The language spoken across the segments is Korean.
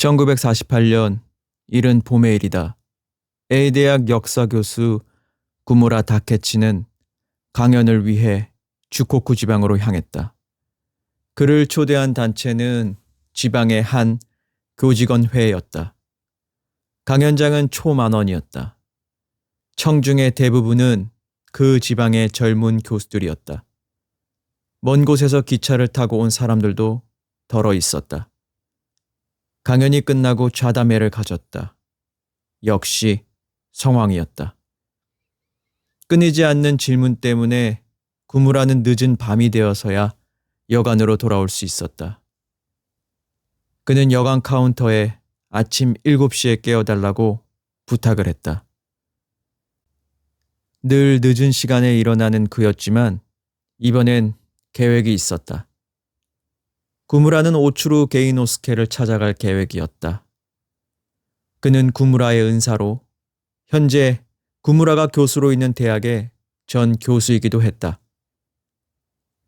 1948년 이른 봄의 일이다. A대학 역사 교수 구무라 다케치는 강연을 위해 주코쿠 지방으로 향했다. 그를 초대한 단체는 지방의 한 교직원회였다. 강연장은 초만원이었다. 청중의 대부분은 그 지방의 젊은 교수들이었다. 먼 곳에서 기차를 타고 온 사람들도 덜어 있었다. 강연이 끝나고 좌담회를 가졌다. 역시 성황이었다. 끊이지 않는 질문 때문에 구무라는 늦은 밤이 되어서야 여관으로 돌아올 수 있었다. 그는 여관 카운터에 아침 7시에 깨워달라고 부탁을 했다. 늘 늦은 시간에 일어나는 그였지만 이번엔 계획이 있었다. 구무라는 오츠루 게이노스케를 찾아갈 계획이었다. 그는 구무라의 은사로 현재 구무라가 교수로 있는 대학의 전 교수이기도 했다.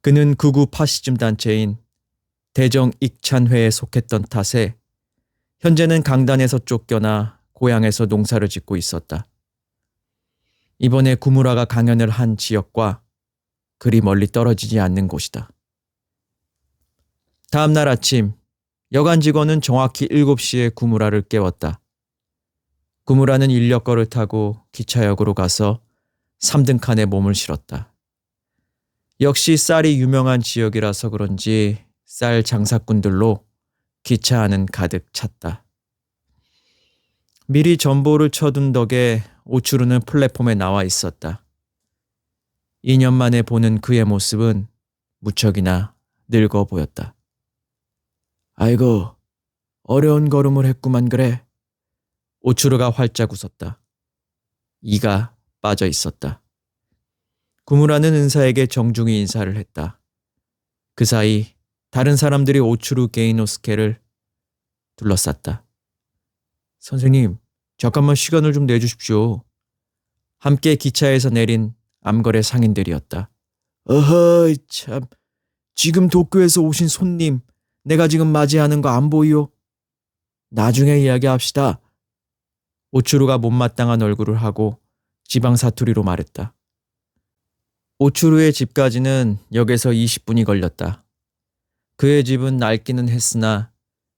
그는 극우 파시즘 단체인 대정 익찬회에 속했던 탓에 현재는 강단에서 쫓겨나 고향에서 농사를 짓고 있었다. 이번에 구무라가 강연을 한 지역과 그리 멀리 떨어지지 않는 곳이다. 다음 날 아침 여관 직원은 정확히 7시에 구무라를 깨웠다. 구무라는 인력거를 타고 기차역으로 가서 3등 칸에 몸을 실었다. 역시 쌀이 유명한 지역이라서 그런지 쌀 장사꾼들로 기차 안은 가득 찼다. 미리 전보를 쳐둔 덕에 오츠루는 플랫폼에 나와 있었다. 2년 만에 보는 그의 모습은 무척이나 늙어 보였다. 아이고, 어려운 걸음을 했구만 그래. 오츠루가 활짝 웃었다. 이가 빠져 있었다. 구무라는 은사에게 정중히 인사를 했다. 그 사이 다른 사람들이 오츠루 게이노스케를 둘러쌌다. 선생님, 잠깐만 시간을 좀 내주십시오. 함께 기차에서 내린 암거래 상인들이었다. 어허이 참, 지금 도쿄에서 오신 손님, 내가 지금 맞이하는 거 안 보이요? 나중에 이야기합시다. 오츠루가 못마땅한 얼굴을 하고 지방 사투리로 말했다. 오츠루의 집까지는 역에서 20분이 걸렸다. 그의 집은 낡기는 했으나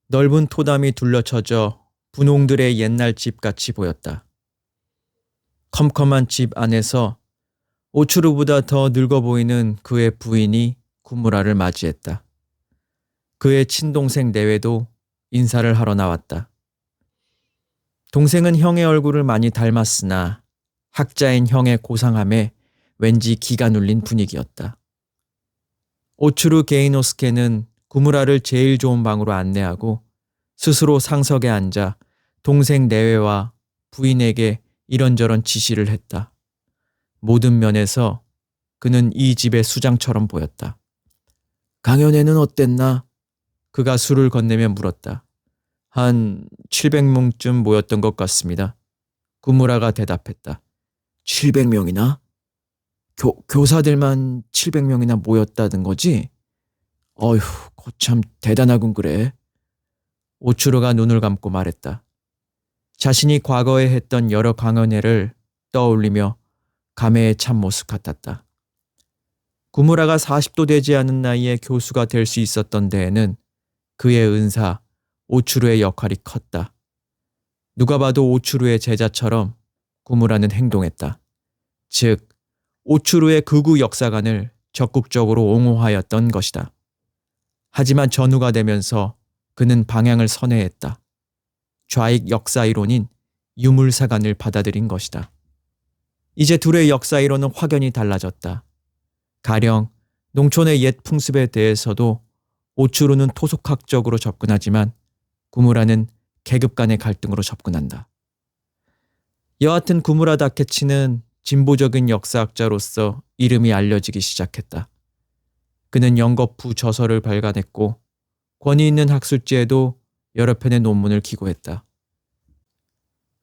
넓은 토담이 둘러쳐져 분홍들의 옛날 집같이 보였다. 컴컴한 집 안에서 오츠루보다 더 늙어 보이는 그의 부인이 구무라를 맞이했다. 그의 친동생 내외도 인사를 하러 나왔다. 동생은 형의 얼굴을 많이 닮았으나 학자인 형의 고상함에 왠지 기가 눌린 분위기였다. 오츠루 게이노스케는 구무라를 제일 좋은 방으로 안내하고 스스로 상석에 앉아 동생 내외와 부인에게 이런저런 지시를 했다. 모든 면에서 그는 이 집의 수장처럼 보였다. 강연회는 어땠나? 그가 술을 건네며 물었다. 한 700명쯤 모였던 것 같습니다. 구무라가 대답했다. 700명이나? 교사들만 700명이나 모였다는 거지? 어휴, 거참 대단하군 그래. 오츠루가 눈을 감고 말했다. 자신이 과거에 했던 여러 강연회를 떠올리며 감회의 참모습 같았다. 구무라가 40도 되지 않은 나이에 교수가 될 수 있었던 데에는 그의 은사, 오츠루의 역할이 컸다. 누가 봐도 오츠루의 제자처럼 구무라는 행동했다. 즉, 오츠루의 극우 역사관을 적극적으로 옹호하였던 것이다. 하지만 전후가 되면서 그는 방향을 선회했다. 좌익 역사이론인 유물사관을 받아들인 것이다. 이제 둘의 역사이론은 확연히 달라졌다. 가령 농촌의 옛 풍습에 대해서도 오츠루는 토속학적으로 접근하지만 구무라는 계급 간의 갈등으로 접근한다. 여하튼 구무라 다케치는 진보적인 역사학자로서 이름이 알려지기 시작했다. 그는 연거푸 저서를 발간했고 권위 있는 학술지에도 여러 편의 논문을 기고했다.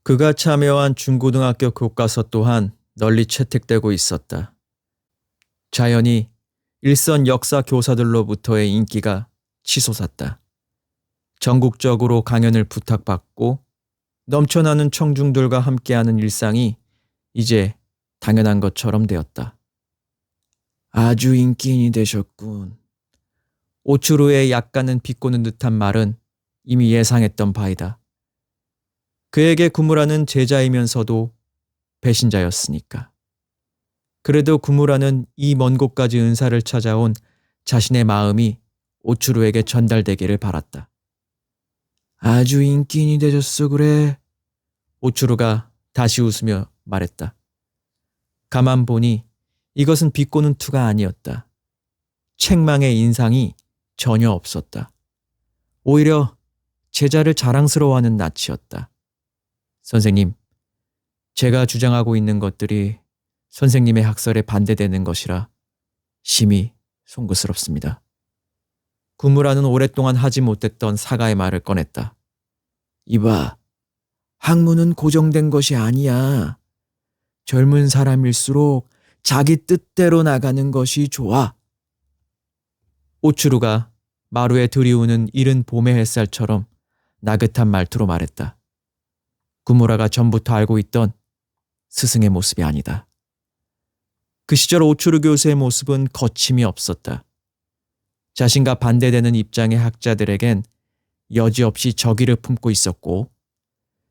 그가 참여한 중고등학교 교과서 또한 널리 채택되고 있었다. 자연히 일선 역사 교사들로부터의 인기가 치솟았다. 전국적으로 강연을 부탁받고 넘쳐나는 청중들과 함께하는 일상이 이제 당연한 것처럼 되었다. 아주 인기인이 되셨군. 오츠루의 약간은 비꼬는 듯한 말은 이미 예상했던 바이다. 그에게 구무라는 제자이면서도 배신자였으니까. 그래도 구무라는 이 먼 곳까지 은사를 찾아온 자신의 마음이 오츠루에게 전달되기를 바랐다. 아주 인기인이 되셨어 그래. 오츠루가 다시 웃으며 말했다. 가만 보니 이것은 비꼬는 투가 아니었다. 책망의 인상이 전혀 없었다. 오히려 제자를 자랑스러워하는 낯이었다. 선생님, 제가 주장하고 있는 것들이 선생님의 학설에 반대되는 것이라 심히 송구스럽습니다. 구무라는 오랫동안 하지 못했던 사과의 말을 꺼냈다. 이봐, 학문은 고정된 것이 아니야. 젊은 사람일수록 자기 뜻대로 나가는 것이 좋아. 오츠루가 마루에 들이우는 이른 봄의 햇살처럼 나긋한 말투로 말했다. 구무라가 전부터 알고 있던 스승의 모습이 아니다. 그 시절 오츠루 교수의 모습은 거침이 없었다. 자신과 반대되는 입장의 학자들에겐 여지없이 적의를 품고 있었고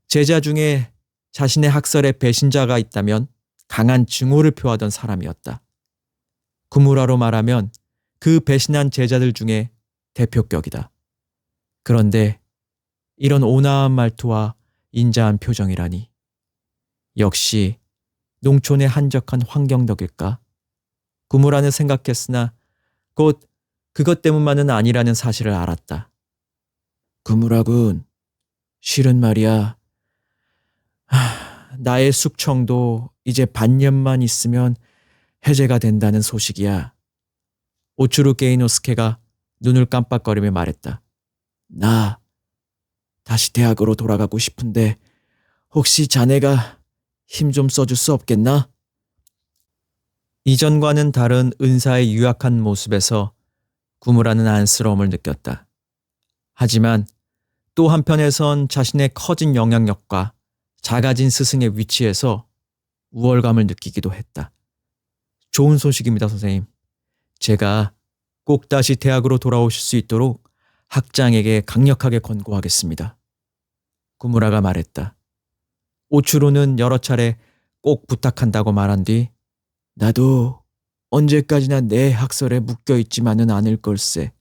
제자 중에 자신의 학설에 배신자가 있다면 강한 증오를 표하던 사람이었다. 구무라로 말하면 그 배신한 제자들 중에 대표격이다. 그런데 이런 온화한 말투와 인자한 표정이라니. 역시 농촌의 한적한 환경덕일까? 구무라는 생각했으나 곧 그것 때문만은 아니라는 사실을 알았다. 구무라군, 실은 말이야. 나의 숙청도 이제 반년만 있으면 해제가 된다는 소식이야. 오츠루 게이노스케가 눈을 깜빡거리며 말했다. 나 다시 대학으로 돌아가고 싶은데 혹시 자네가 힘 좀 써줄 수 없겠나? 이전과는 다른 은사의 유약한 모습에서 구무라는 안쓰러움을 느꼈다. 하지만 또 한편에선 자신의 커진 영향력과 작아진 스승의 위치에서 우월감을 느끼기도 했다. 좋은 소식입니다, 선생님. 제가 꼭 다시 대학으로 돌아오실 수 있도록 학장에게 강력하게 권고하겠습니다. 구무라가 말했다. 오츠루는 여러 차례 꼭 부탁한다고 말한 뒤 나도 언제까지나 내 학설에 묶여있지만은 않을 걸세.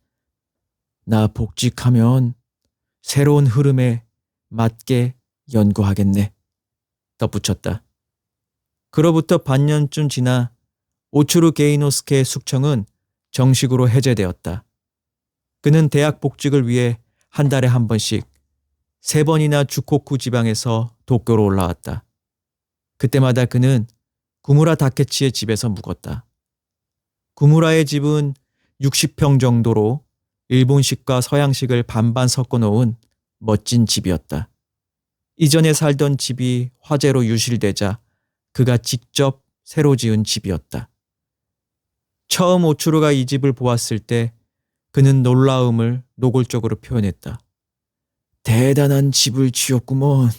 나 복직하면 새로운 흐름에 맞게 연구하겠네. 덧붙였다. 그로부터 반년쯤 지나 오츠루 게이노스케의 숙청은 정식으로 해제되었다. 그는 대학 복직을 위해 한 달에 한 번씩 3번이나 주코쿠 지방에서 도쿄로 올라왔다. 그때마다 그는 구무라 다케치의 집에서 묵었다. 구무라의 집은 60평 정도로 일본식과 서양식을 반반 섞어 놓은 멋진 집이었다. 이전에 살던 집이 화재로 유실되자 그가 직접 새로 지은 집이었다. 처음 오츠루가 이 집을 보았을 때 그는 놀라움을 노골적으로 표현했다. 대단한 집을 지었구먼.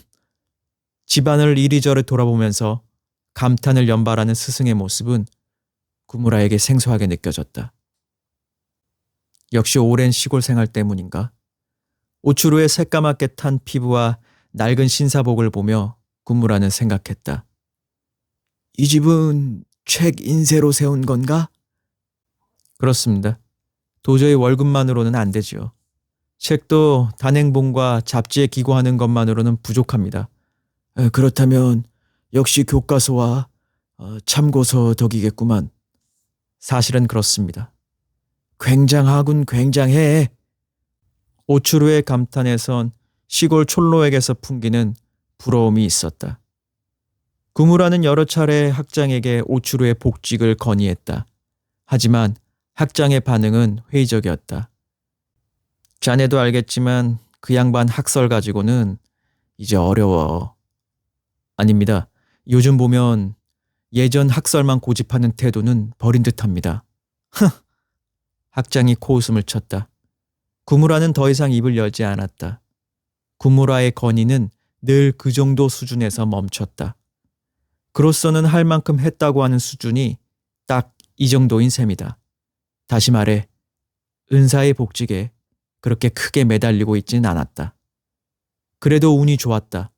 집안을 이리저리 돌아보면서 감탄을 연발하는 스승의 모습은 구무라에게 생소하게 느껴졌다. 역시 오랜 시골 생활 때문인가? 오츠루의 새까맣게 탄 피부와 낡은 신사복을 보며 구무라는 생각했다. 이 집은 책 인쇄로 세운 건가? 그렇습니다. 도저히 월급만으로는 안 되지요. 책도 단행본과 잡지에 기고하는 것만으로는 부족합니다. 그렇다면 역시 교과서와 참고서 덕이겠구만. 사실은 그렇습니다. 굉장하군, 굉장해. 오츠루의 감탄에선 시골 촌로에게서 풍기는 부러움이 있었다. 구무라는 여러 차례 학장에게 오츠루의 복직을 건의했다. 하지만 학장의 반응은 회의적이었다. 자네도 알겠지만 그 양반 학설 가지고는 이제 어려워. 아닙니다. 요즘 보면 예전 학설만 고집하는 태도는 버린 듯합니다. 학장이 코웃음을 쳤다. 구무라는 더 이상 입을 열지 않았다. 구무라의 건의는 늘 그 정도 수준에서 멈췄다. 그로서는 할 만큼 했다고 하는 수준이 딱 이 정도인 셈이다. 다시 말해 은사의 복직에 그렇게 크게 매달리고 있지는 않았다. 그래도 운이 좋았다.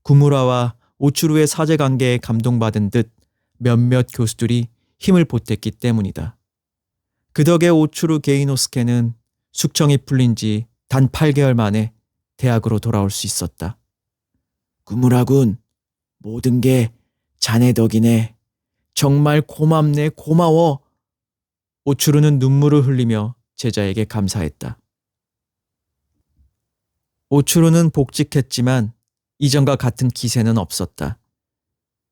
구무라와 오츠루의 사제관계에 감동받은 듯 몇몇 교수들이 힘을 보탰기 때문이다. 그 덕에 오츠루 게이노스케는 숙청이 풀린 지 단 8개월 만에 대학으로 돌아올 수 있었다. 구무라군, 모든 게 자네 덕이네. 정말 고맙네, 고마워. 오츠루는 눈물을 흘리며 제자에게 감사했다. 오츠루는 복직했지만 이전과 같은 기세는 없었다.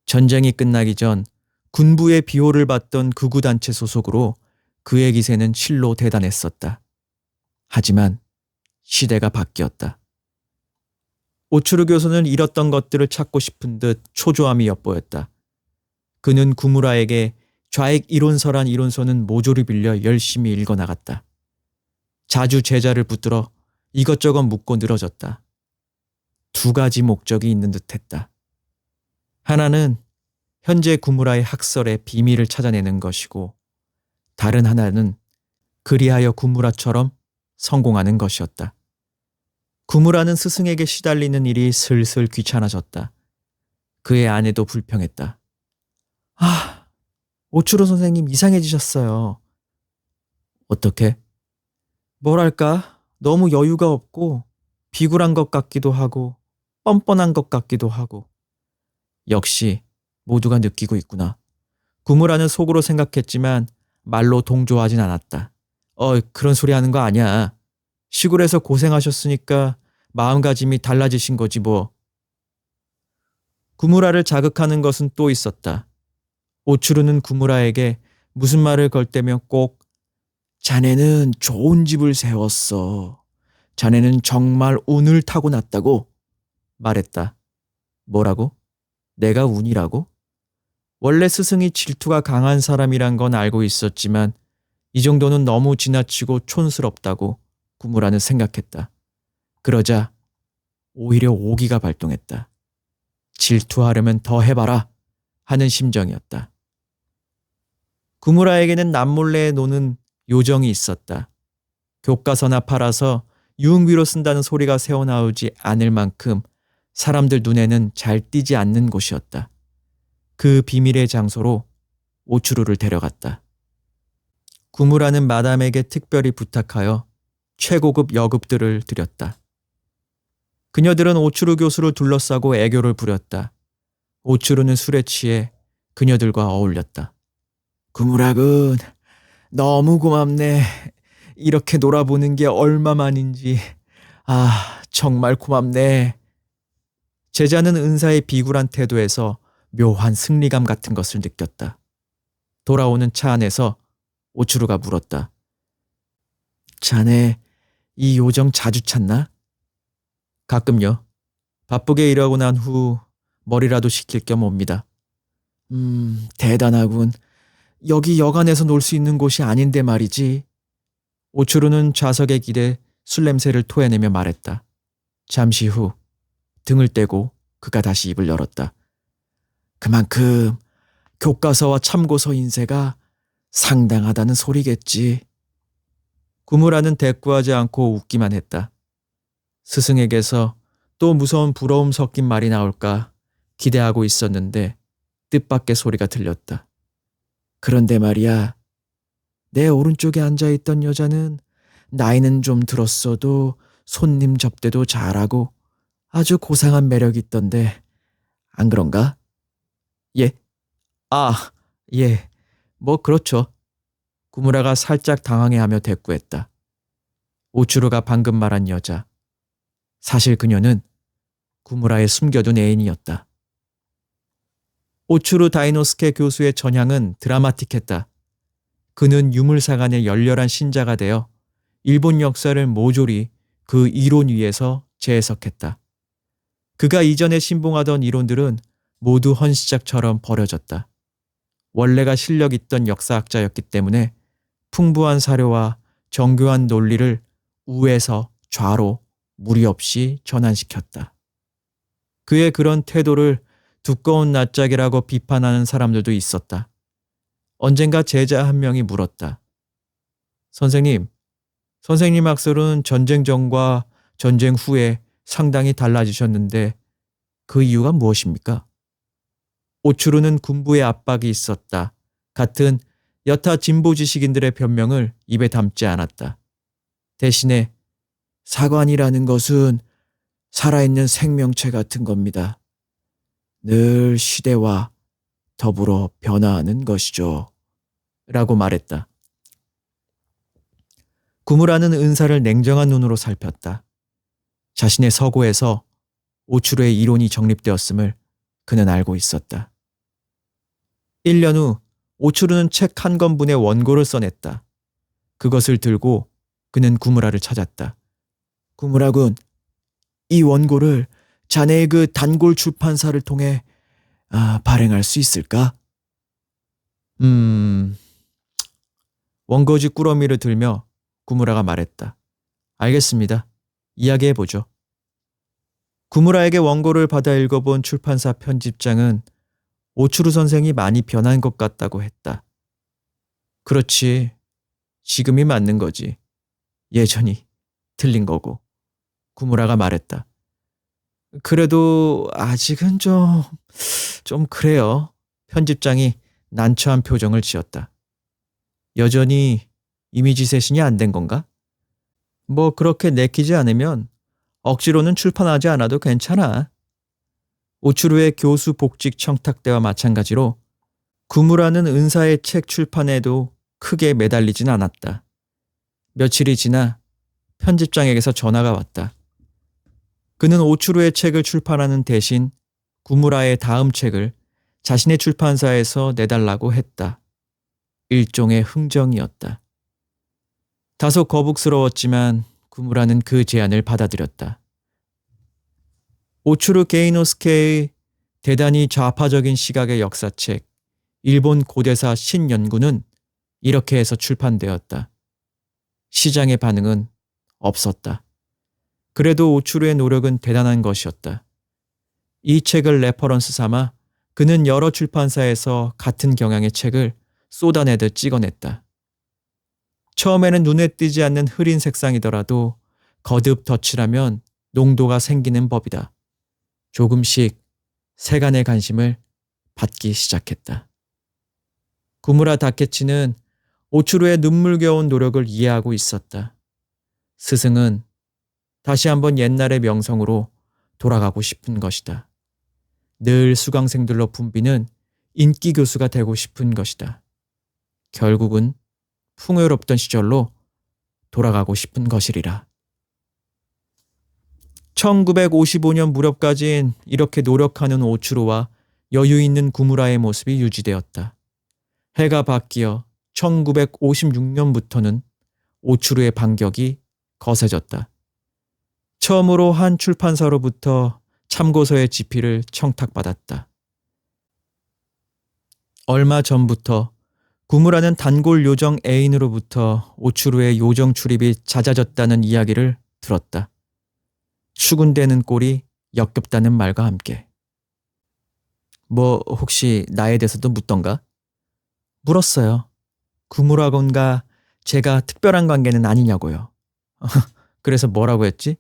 전쟁이 끝나기 전 군부의 비호를 받던 극우단체 소속으로 그의 기세는 실로 대단했었다. 하지만 시대가 바뀌었다. 오츠루 교수는 잃었던 것들을 찾고 싶은 듯 초조함이 엿보였다. 그는 구무라에게 좌익 이론서란 이론서는 모조리 빌려 열심히 읽어나갔다. 자주 제자를 붙들어 이것저것 묻고 늘어졌다. 두 가지 목적이 있는 듯했다. 하나는 현재 구무라의 학설의 비밀을 찾아내는 것이고 다른 하나는 그리하여 구무라처럼 성공하는 것이었다. 구무라는 스승에게 시달리는 일이 슬슬 귀찮아졌다. 그의 아내도 불평했다. 아, 오츠루 선생님 이상해지셨어요. 어떻게? 뭐랄까, 너무 여유가 없고 비굴한 것 같기도 하고 뻔뻔한 것 같기도 하고. 역시 모두가 느끼고 있구나. 구무라는 속으로 생각했지만 말로 동조하진 않았다. 그런 소리 하는 거 아니야. 시골에서 고생하셨으니까 마음가짐이 달라지신 거지 뭐. 구무라를 자극하는 것은 또 있었다. 오츠루는 구무라에게 무슨 말을 걸 때면 꼭 자네는 좋은 집을 세웠어. 자네는 정말 운을 타고났다고 말했다. 뭐라고? 내가 운이라고? 원래 스승이 질투가 강한 사람이란 건 알고 있었지만 이 정도는 너무 지나치고 촌스럽다고 구무라는 생각했다. 그러자 오히려 오기가 발동했다. 질투하려면 더 해봐라 하는 심정이었다. 구무라에게는 남몰래 노는 요정이 있었다. 교과서나 팔아서 유흥비로 쓴다는 소리가 새어나오지 않을 만큼 사람들 눈에는 잘 띄지 않는 곳이었다. 그 비밀의 장소로 오츠루를 데려갔다. 구무라는 마담에게 특별히 부탁하여 최고급 여급들을 들였다. 그녀들은 오츠루 교수를 둘러싸고 애교를 부렸다. 오츠루는 술에 취해 그녀들과 어울렸다. 구무라군, 너무 고맙네. 이렇게 놀아보는 게 얼마만인지. 정말 고맙네. 제자는 은사의 비굴한 태도에서 묘한 승리감 같은 것을 느꼈다. 돌아오는 차 안에서 오츠루가 물었다. 자네 이 요정 자주 찾나? 가끔요. 바쁘게 일하고 난 후 머리라도 식힐 겸 옵니다. 대단하군. 여기 여간에서 놀 수 있는 곳이 아닌데 말이지. 오츠루는 좌석에 기대 술 냄새를 토해내며 말했다. 잠시 후 등을 떼고 그가 다시 입을 열었다. 그만큼 교과서와 참고서 인쇄가 상당하다는 소리겠지. 구무라는 대꾸하지 않고 웃기만 했다. 스승에게서 또 무서운 부러움 섞인 말이 나올까 기대하고 있었는데 뜻밖의 소리가 들렸다. 그런데 말이야, 내 오른쪽에 앉아있던 여자는 나이는 좀 들었어도 손님 접대도 잘하고 아주 고상한 매력이 있던데 안 그런가? 예? 예. 뭐 그렇죠. 구무라가 살짝 당황해하며 대꾸했다. 오츠루가 방금 말한 여자. 사실 그녀는 구무라의 숨겨둔 애인이었다. 오츠루 다이노스케 교수의 전향은 드라마틱했다. 그는 유물사관의 열렬한 신자가 되어 일본 역사를 모조리 그 이론 위에서 재해석했다. 그가 이전에 신봉하던 이론들은 모두 헌시작처럼 버려졌다. 원래가 실력 있던 역사학자였기 때문에 풍부한 사료와 정교한 논리를 우에서 좌로 무리 없이 전환시켰다. 그의 그런 태도를 두꺼운 낯짝이라고 비판하는 사람들도 있었다. 언젠가 제자 한 명이 물었다. 선생님 학설은 전쟁 전과 전쟁 후에 상당히 달라지셨는데 그 이유가 무엇입니까? 오추루는 군부의 압박이 있었다. 같은 여타 진보 지식인들의 변명을 입에 담지 않았다. 대신에 사관이라는 것은 살아있는 생명체 같은 겁니다. 늘 시대와 더불어 변화하는 것이죠. 라고 말했다. 구무라는 은사를 냉정한 눈으로 살폈다. 자신의 서고에서 오추루의 이론이 정립되었음을 그는 알고 있었다. 1년 후 오추루는 책 한 권분의 원고를 써냈다. 그것을 들고 그는 구무라를 찾았다. 구무라군, 이 원고를 자네의 그 단골 출판사를 통해 발행할 수 있을까? 원고지 꾸러미를 들며 구무라가 말했다. 알겠습니다. 이야기해보죠. 구무라에게 원고를 받아 읽어본 출판사 편집장은 오추루 선생이 많이 변한 것 같다고 했다. 그렇지. 지금이 맞는 거지. 예전이 틀린 거고. 구무라가 말했다. 그래도 아직은 좀 그래요. 편집장이 난처한 표정을 지었다. 여전히 이미지 쇄신이 안 된 건가? 뭐 그렇게 내키지 않으면 억지로는 출판하지 않아도 괜찮아. 오추루의 교수 복직 청탁 때와 마찬가지로 구무라는 은사의 책 출판에도 크게 매달리진 않았다. 며칠이 지나 편집장에게서 전화가 왔다. 그는 오추루의 책을 출판하는 대신 구무라의 다음 책을 자신의 출판사에서 내달라고 했다. 일종의 흥정이었다. 다소 거북스러웠지만 구무라는 그 제안을 받아들였다. 오추루 게이노스케의 대단히 좌파적인 시각의 역사책 일본 고대사 신연구는 이렇게 해서 출판되었다. 시장의 반응은 없었다. 그래도 오추루의 노력은 대단한 것이었다. 이 책을 레퍼런스 삼아 그는 여러 출판사에서 같은 경향의 책을 쏟아내듯 찍어냈다. 처음에는 눈에 띄지 않는 흐린 색상이더라도 거듭 덧칠하면 농도가 생기는 법이다. 조금씩 세간의 관심을 받기 시작했다. 구무라 다케치는 오추루의 눈물겨운 노력을 이해하고 있었다. 스승은 다시 한번 옛날의 명성으로 돌아가고 싶은 것이다. 늘 수강생들로 붐비는 인기 교수가 되고 싶은 것이다. 결국은 풍요롭던 시절로 돌아가고 싶은 것이리라. 1955년 무렵까진 이렇게 노력하는 오추루와 여유 있는 구무라의 모습이 유지되었다. 해가 바뀌어 1956년부터는 오추루의 반격이 거세졌다. 처음으로 한 출판사로부터 참고서의 집필을 청탁받았다. 얼마 전부터 구무라는 단골 요정 애인으로부터 오추루의 요정 출입이 잦아졌다는 이야기를 들었다. 수군대는 꼴이 역겹다는 말과 함께. 뭐 혹시 나에 대해서도 묻던가? 물었어요. 구무라군과 제가 특별한 관계는 아니냐고요. 그래서 뭐라고 했지?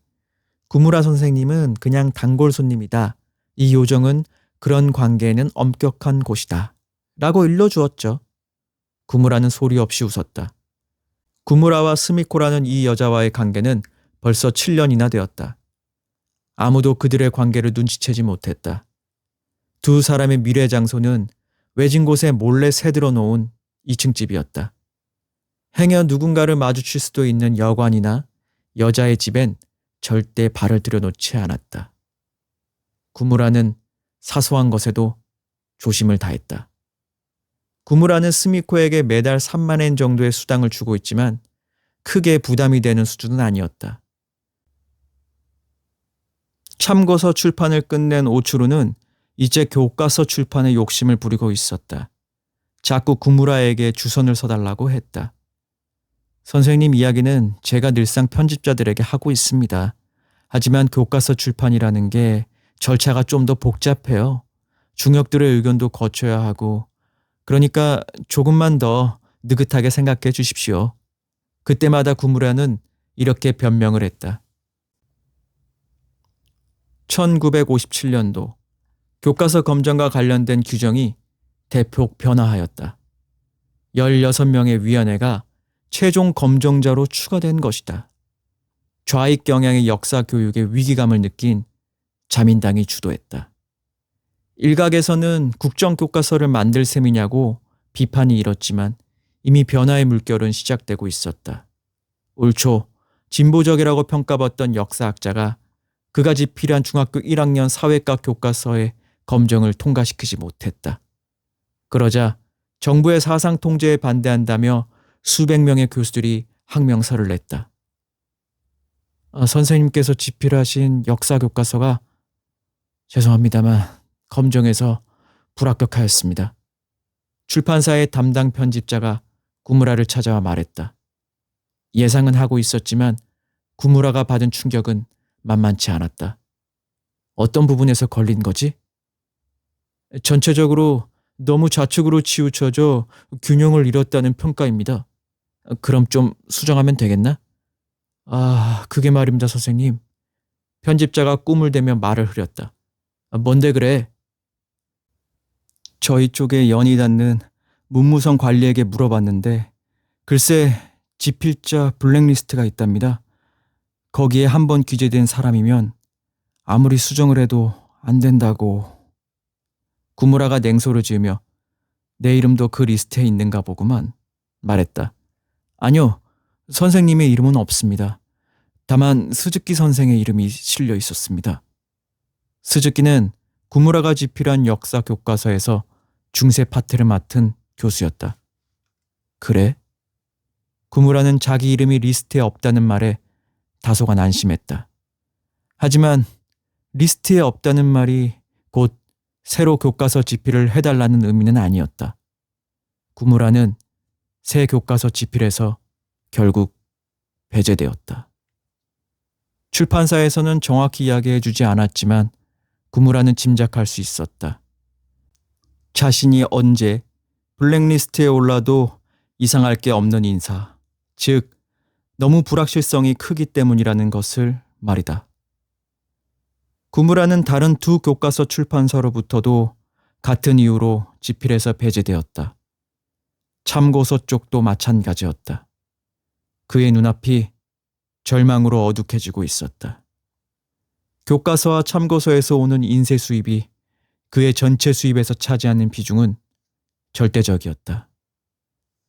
구무라 선생님은 그냥 단골 손님이다. 이 요정은 그런 관계에는 엄격한 곳이다. 라고 일러주었죠. 구무라는 소리 없이 웃었다. 구무라와 스미코라는 이 여자와의 관계는 벌써 7년이나 되었다. 아무도 그들의 관계를 눈치채지 못했다. 두 사람의 미래 장소는 외진 곳에 몰래 새들어 놓은 2층 집이었다. 행여 누군가를 마주칠 수도 있는 여관이나 여자의 집엔 절대 발을 들여놓지 않았다. 구무라는 사소한 것에도 조심을 다했다. 구무라는 스미코에게 매달 3만 엔 정도의 수당을 주고 있지만 크게 부담이 되는 수준은 아니었다. 참고서 출판을 끝낸 오추루는 이제 교과서 출판에 욕심을 부리고 있었다. 자꾸 구무라에게 주선을 서달라고 했다. 선생님 이야기는 제가 늘상 편집자들에게 하고 있습니다. 하지만 교과서 출판이라는 게 절차가 좀 더 복잡해요. 중역들의 의견도 거쳐야 하고, 그러니까 조금만 더 느긋하게 생각해 주십시오. 그때마다 구무라는 이렇게 변명을 했다. 1957년도 교과서 검정과 관련된 규정이 대폭 변화하였다. 16명의 위원회가 최종 검정자로 추가된 것이다. 좌익 경향의 역사 교육의 위기감을 느낀 자민당이 주도했다. 일각에서는 국정교과서를 만들 셈이냐고 비판이 일었지만 이미 변화의 물결은 시작되고 있었다. 올 초 진보적이라고 평가받던 역사학자가 그가 집필한 중학교 1학년 사회과 교과서의 검정을 통과시키지 못했다. 그러자 정부의 사상 통제에 반대한다며 수백 명의 교수들이 항명서를 냈다. 선생님께서 집필하신 역사 교과서가 죄송합니다만 검정에서 불합격하였습니다. 출판사의 담당 편집자가 구무라를 찾아와 말했다. 예상은 하고 있었지만 구무라가 받은 충격은 만만치 않았다. 어떤 부분에서 걸린 거지? 전체적으로 너무 좌측으로 치우쳐져 균형을 잃었다는 평가입니다. 그럼 좀 수정하면 되겠나? 그게 말입니다, 선생님. 편집자가 꿈을 대며 말을 흐렸다. 뭔데 그래? 저희 쪽에 연이 닿는 문무성 관리에게 물어봤는데 글쎄 집필자 블랙리스트가 있답니다. 거기에 한번 기재된 사람이면 아무리 수정을 해도 안 된다고. 구무라가 냉소를 지으며 내 이름도 그 리스트에 있는가 보구만 말했다. 아니요, 선생님의 이름은 없습니다. 다만 스즈키 선생의 이름이 실려 있었습니다. 스즈키는 구무라가 집필한 역사 교과서에서 중세 파트를 맡은 교수였다. 그래? 구무라는 자기 이름이 리스트에 없다는 말에 다소간 안심했다. 하지만 리스트에 없다는 말이 곧 새로 교과서 집필을 해달라는 의미는 아니었다. 구무라는 새 교과서 집필에서 결국 배제되었다. 출판사에서는 정확히 이야기해주지 않았지만 구무라는 짐작할 수 있었다. 자신이 언제 블랙리스트에 올라도 이상할 게 없는 인사, 즉 너무 불확실성이 크기 때문이라는 것을 말이다. 구무라는 다른 두 교과서 출판사로부터도 같은 이유로 집필에서 배제되었다. 참고서 쪽도 마찬가지였다. 그의 눈앞이 절망으로 어둑해지고 있었다. 교과서와 참고서에서 오는 인쇄 수입이 그의 전체 수입에서 차지하는 비중은 절대적이었다.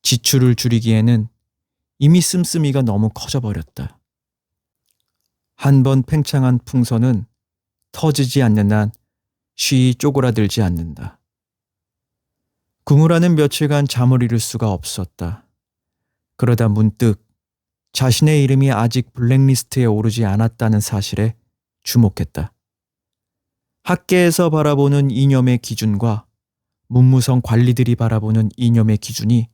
지출을 줄이기에는 이미 씀씀이가 너무 커져버렸다. 한 번 팽창한 풍선은 터지지 않는 한 쉬이 쪼그라들지 않는다. 구무라는 며칠간 잠을 이룰 수가 없었다. 그러다 문득 자신의 이름이 아직 블랙리스트에 오르지 않았다는 사실에 주목했다. 학계에서 바라보는 이념의 기준과 문무성 관리들이 바라보는 이념의 기준이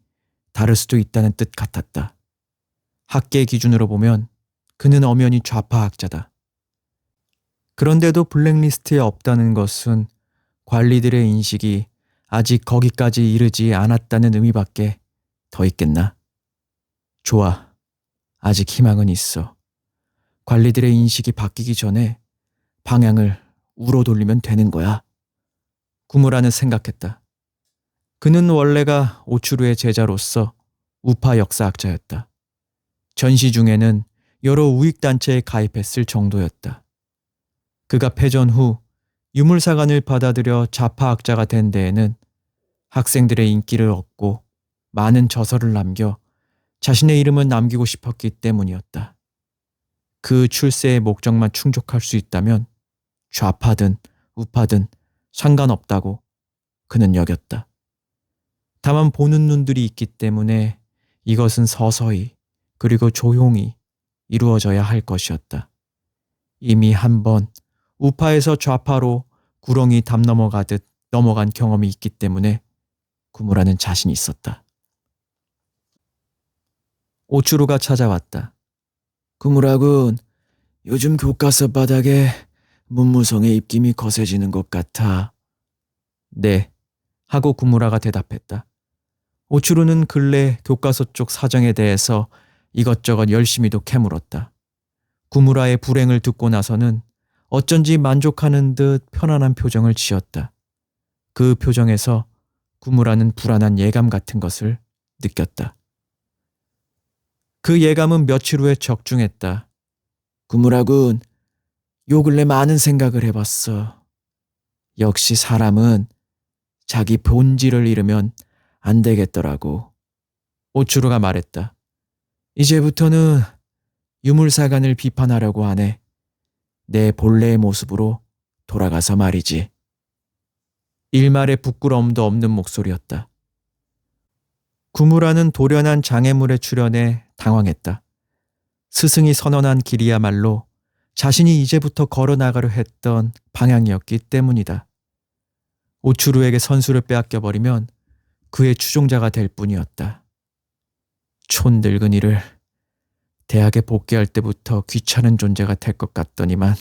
다를 수도 있다는 뜻 같았다. 학계 기준으로 보면 그는 엄연히 좌파학자다. 그런데도 블랙리스트에 없다는 것은 관리들의 인식이 아직 거기까지 이르지 않았다는 의미밖에 더 있겠나? 좋아. 아직 희망은 있어. 관리들의 인식이 바뀌기 전에 방향을 우로 돌리면 되는 거야. 구무라는 생각했다. 그는 원래가 오츠루의 제자로서 우파 역사학자였다. 전시 중에는 여러 우익단체에 가입했을 정도였다. 그가 패전 후 유물사관을 받아들여 좌파학자가 된 데에는 학생들의 인기를 얻고 많은 저서를 남겨 자신의 이름을 남기고 싶었기 때문이었다. 그 출세의 목적만 충족할 수 있다면 좌파든 우파든 상관없다고 그는 여겼다. 다만 보는 눈들이 있기 때문에 이것은 서서히 그리고 조용히 이루어져야 할 것이었다. 이미 한번 우파에서 좌파로 구렁이 담 넘어가듯 넘어간 경험이 있기 때문에 구무라는 자신이 있었다. 오추루가 찾아왔다. 구무라군, 요즘 교과서 바닥에 문무성의 입김이 거세지는 것 같아. 네, 하고 구무라가 대답했다. 오추루는 근래 교과서 쪽 사정에 대해서 이것저것 열심히도 캐물었다. 구무라의 불행을 듣고 나서는 어쩐지 만족하는 듯 편안한 표정을 지었다. 그 표정에서 구무라는 불안한 예감 같은 것을 느꼈다. 그 예감은 며칠 후에 적중했다. 구무라군, 요 근래 많은 생각을 해봤어. 역시 사람은 자기 본질을 잃으면 안 되겠더라고. 오추루가 말했다. 이제부터는 유물사관을 비판하려고 하네. 내 본래의 모습으로 돌아가서 말이지. 일말의 부끄러움도 없는 목소리였다. 구무라는 돌연한 장애물의 출현에 당황했다. 스승이 선언한 길이야말로 자신이 이제부터 걸어나가려 했던 방향이었기 때문이다. 오추루에게 선수를 빼앗겨버리면 그의 추종자가 될 뿐이었다. 촌늙은이를 대학에 복귀할 때부터 귀찮은 존재가 될 것 같더니만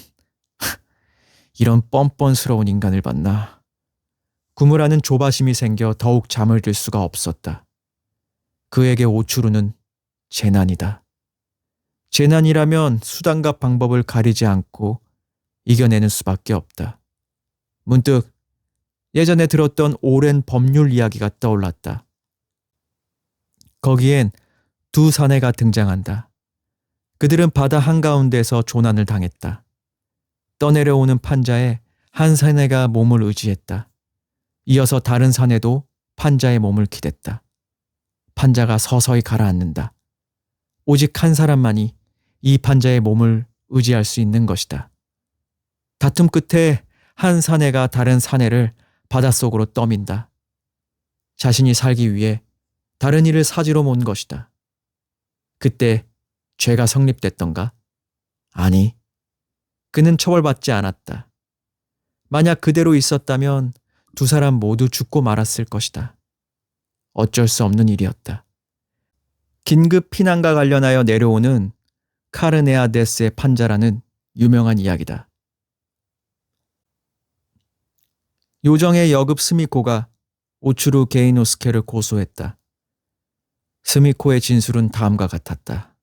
이런 뻔뻔스러운 인간을 봤나. 구무라는 조바심이 생겨 더욱 잠을 들 수가 없었다. 그에게 오추루는 재난이다. 재난이라면 수단과 방법을 가리지 않고 이겨내는 수밖에 없다. 문득 예전에 들었던 오랜 법률 이야기가 떠올랐다. 거기엔 두 사내가 등장한다. 그들은 바다 한가운데서 조난을 당했다. 떠내려오는 판자에 한 사내가 몸을 의지했다. 이어서 다른 사내도 판자의 몸을 기댔다. 판자가 서서히 가라앉는다. 오직 한 사람만이 이 판자의 몸을 의지할 수 있는 것이다. 다툼 끝에 한 사내가 다른 사내를 바닷속으로 떠민다. 자신이 살기 위해 다른 이를 사지로 몬 것이다. 그때 죄가 성립됐던가? 아니, 그는 처벌받지 않았다. 만약 그대로 있었다면 두 사람 모두 죽고 말았을 것이다. 어쩔 수 없는 일이었다. 긴급 피난과 관련하여 내려오는 카르네아데스의 판자라는 유명한 이야기다. 요정의 여급 스미코가 오추루 게이노스케를 고소했다. 스미코의 진술은 다음과 같았다.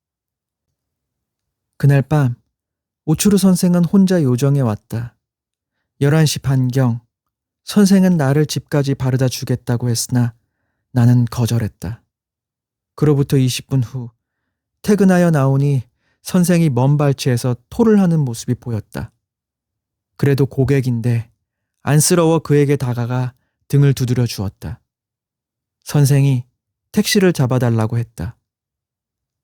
그날 밤 오추루 선생은 혼자 요정에 왔다. 11시 반경 선생은 나를 집까지 바르다 주겠다고 했으나 나는 거절했다. 그로부터 20분 후 퇴근하여 나오니 선생이 먼 발치에서 토를 하는 모습이 보였다. 그래도 고객인데 안쓰러워 그에게 다가가 등을 두드려 주었다. 선생이 택시를 잡아달라고 했다.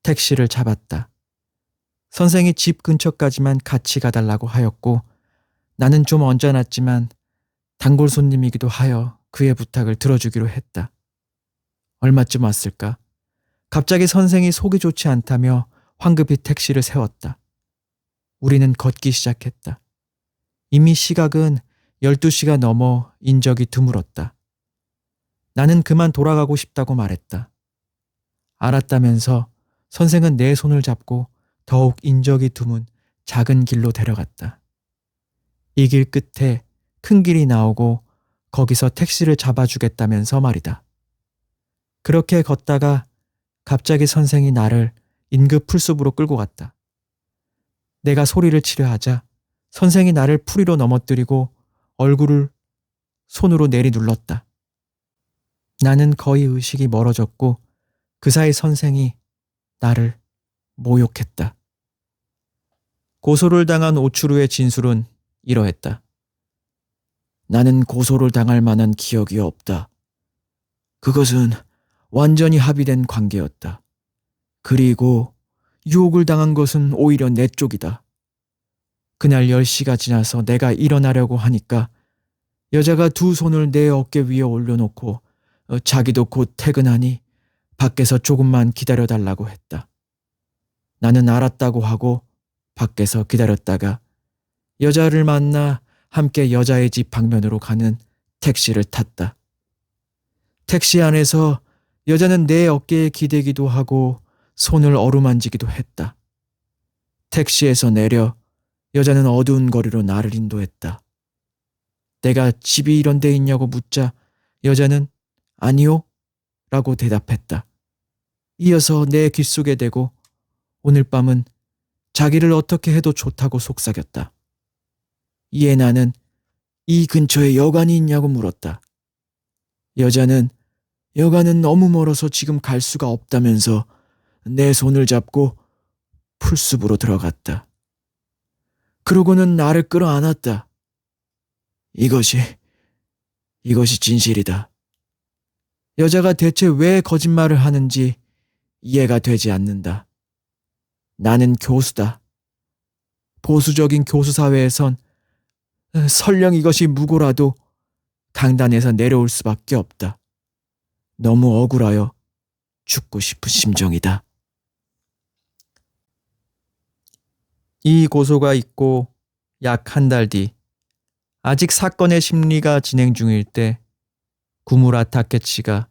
택시를 잡았다. 선생이 집 근처까지만 같이 가달라고 하였고 나는 좀 언짢았지만 단골 손님이기도 하여 그의 부탁을 들어주기로 했다. 얼마쯤 왔을까? 갑자기 선생이 속이 좋지 않다며 황급히 택시를 세웠다. 우리는 걷기 시작했다. 이미 시각은 12시가 넘어 인적이 드물었다. 나는 그만 돌아가고 싶다고 말했다. 알았다면서 선생은 내 손을 잡고 더욱 인적이 드문 작은 길로 데려갔다. 이 길 끝에 큰 길이 나오고 거기서 택시를 잡아주겠다면서 말이다. 그렇게 걷다가 갑자기 선생이 나를 인급 풀숲으로 끌고 갔다. 내가 소리를 치려 하자 선생이 나를 풀이로 넘어뜨리고 얼굴을 손으로 내리눌렀다. 나는 거의 의식이 멀어졌고 그 사이 선생이 나를 모욕했다. 고소를 당한 오추루의 진술은 이러했다. 나는 고소를 당할 만한 기억이 없다. 그것은 완전히 합의된 관계였다. 그리고 유혹을 당한 것은 오히려 내 쪽이다. 그날 10시가 지나서 내가 일어나려고 하니까 여자가 두 손을 내 어깨 위에 올려놓고 자기도 곧 퇴근하니 밖에서 조금만 기다려달라고 했다. 나는 알았다고 하고 밖에서 기다렸다가 여자를 만나 함께 여자의 집 방면으로 가는 택시를 탔다. 택시 안에서 여자는 내 어깨에 기대기도 하고 손을 어루만지기도 했다. 택시에서 내려 여자는 어두운 거리로 나를 인도했다. 내가 집이 이런 데 있냐고 묻자 여자는 아니요 라고 대답했다. 이어서 내 귓속에 대고 오늘 밤은 자기를 어떻게 해도 좋다고 속삭였다. 이에 나는 이 근처에 여관이 있냐고 물었다. 여자는 여관은 너무 멀어서 지금 갈 수가 없다면서 내 손을 잡고 풀숲으로 들어갔다. 그러고는 나를 끌어안았다. 이것이 진실이다. 여자가 대체 왜 거짓말을 하는지 이해가 되지 않는다. 나는 교수다. 보수적인 교수 사회에선 설령 이것이 무고라도 강단에서 내려올 수밖에 없다. 너무 억울하여 죽고 싶은 심정이다. 이 고소가 있고 약 한 달 뒤, 아직 사건의 심리가 진행 중일 때 구무라 타케치가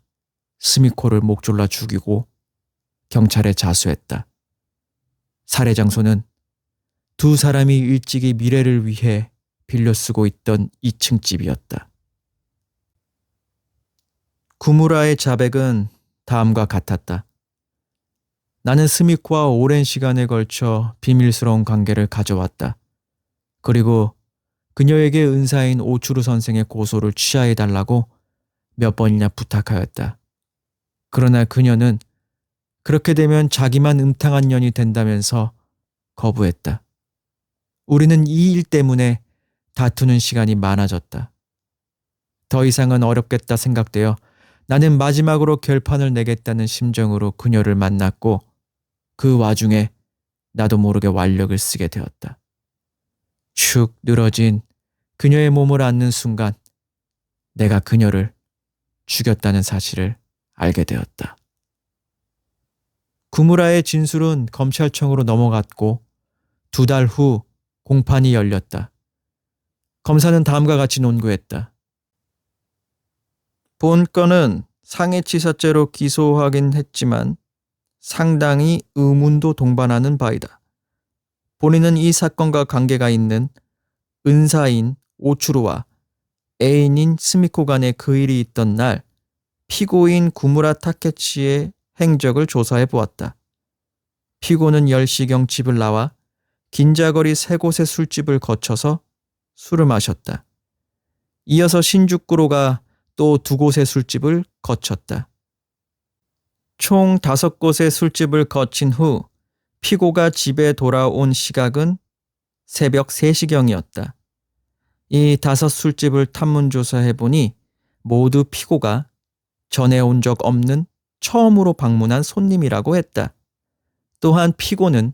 스미코를 목 졸라 죽이고 경찰에 자수했다. 살해 장소는 두 사람이 일찍이 미래를 위해 빌려 쓰고 있던 2층 집이었다. 구무라의 자백은 다음과 같았다. 나는 스미코와 오랜 시간에 걸쳐 비밀스러운 관계를 가져왔다. 그리고 그녀에게 은사인 오추루 선생의 고소를 취하해달라고 몇 번이나 부탁하였다. 그러나 그녀는 그렇게 되면 자기만 음탕한 년이 된다면서 거부했다. 우리는 이 일 때문에 다투는 시간이 많아졌다. 더 이상은 어렵겠다 생각되어 나는 마지막으로 결판을 내겠다는 심정으로 그녀를 만났고 그 와중에 나도 모르게 완력을 쓰게 되었다. 축 늘어진 그녀의 몸을 안는 순간 내가 그녀를 죽였다는 사실을 알게 되었다. 구무라의 진술은 검찰청으로 넘어갔고 2달 후 공판이 열렸다. 검사는 다음과 같이 논구했다. 본 건은 상해치사죄로 기소하긴 했지만 상당히 의문도 동반하는 바이다. 본인은 이 사건과 관계가 있는 은사인 오추루와 애인인 스미코 간의 그 일이 있던 날 피고인 구무라 타케치의 행적을 조사해 보았다. 피고는 10시경 집을 나와 긴자거리 3곳의 술집을 거쳐서 술을 마셨다. 이어서 신주쿠로 가 또 2곳의 술집을 거쳤다. 총 5곳의 술집을 거친 후 피고가 집에 돌아온 시각은 새벽 3시경이었다. 이 5 술집을 탐문조사해 보니 모두 피고가 전에 온 적 없는 처음으로 방문한 손님이라고 했다. 또한 피고는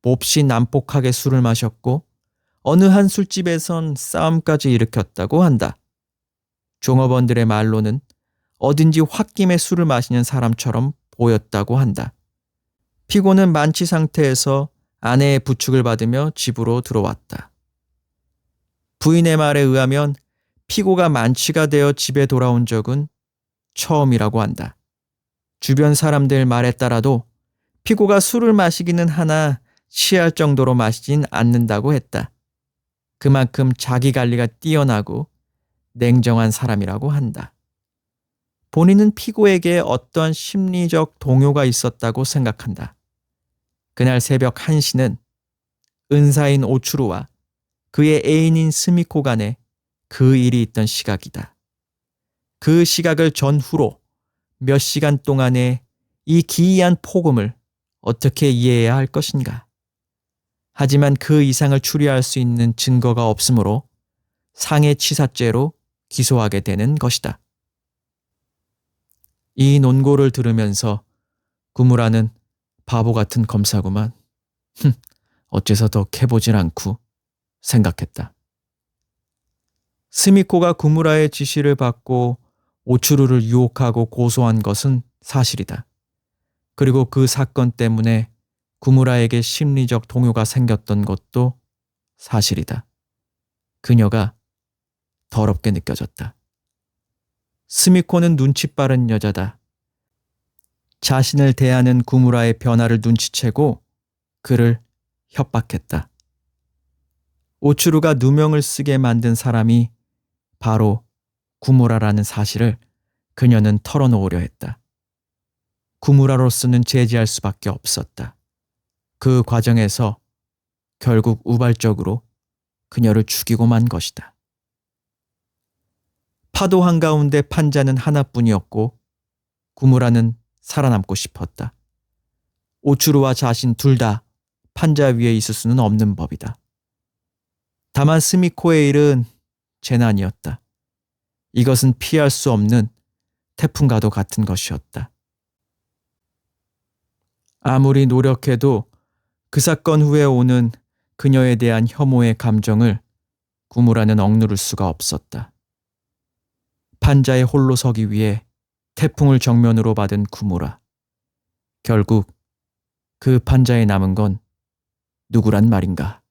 몹시 난폭하게 술을 마셨고 어느 한 술집에선 싸움까지 일으켰다고 한다. 종업원들의 말로는 어딘지 홧김에 술을 마시는 사람처럼 보였다고 한다. 피고는 만취 상태에서 아내의 부축을 받으며 집으로 들어왔다. 부인의 말에 의하면 피고가 만취가 되어 집에 돌아온 적은 처음이라고 한다. 주변 사람들 말에 따라도 피고가 술을 마시기는 하나 취할 정도로 마시진 않는다고 했다. 그만큼 자기 관리가 뛰어나고 냉정한 사람이라고 한다. 본인은 피고에게 어떤 심리적 동요가 있었다고 생각한다. 그날 새벽 1시는 은사인 오추루와 그의 애인인 스미코 간에 그 일이 있던 시각이다. 그 시각을 전후로 몇 시간 동안의 이 기이한 폭음을 어떻게 이해해야 할 것인가. 하지만 그 이상을 추리할 수 있는 증거가 없으므로 상해치사죄로 기소하게 되는 것이다. 이 논고를 들으면서 구무라는 바보 같은 검사구만. 어째서 더 캐보질 않고 생각했다. 스미코가 구무라의 지시를 받고 오추루를 유혹하고 고소한 것은 사실이다. 그리고 그 사건 때문에 구무라에게 심리적 동요가 생겼던 것도 사실이다. 그녀가 더럽게 느껴졌다. 스미코는 눈치 빠른 여자다. 자신을 대하는 구무라의 변화를 눈치채고 그를 협박했다. 오츠루가 누명을 쓰게 만든 사람이 바로 구무라라는 사실을 그녀는 털어놓으려 했다. 구무라로서는 제지할 수밖에 없었다. 그 과정에서 결국 우발적으로 그녀를 죽이고 만 것이다. 파도 한가운데 판자는 하나뿐이었고 구무라는 살아남고 싶었다. 오츠루와 자신 둘 다 판자 위에 있을 수는 없는 법이다. 다만 스미코의 일은 재난이었다. 이것은 피할 수 없는 태풍과도 같은 것이었다. 아무리 노력해도 그 사건 후에 오는 그녀에 대한 혐오의 감정을 구무라는 억누를 수가 없었다. 판자에 홀로 서기 위해 태풍을 정면으로 받은 구무라. 결국 그 판자에 남은 건 누구란 말인가?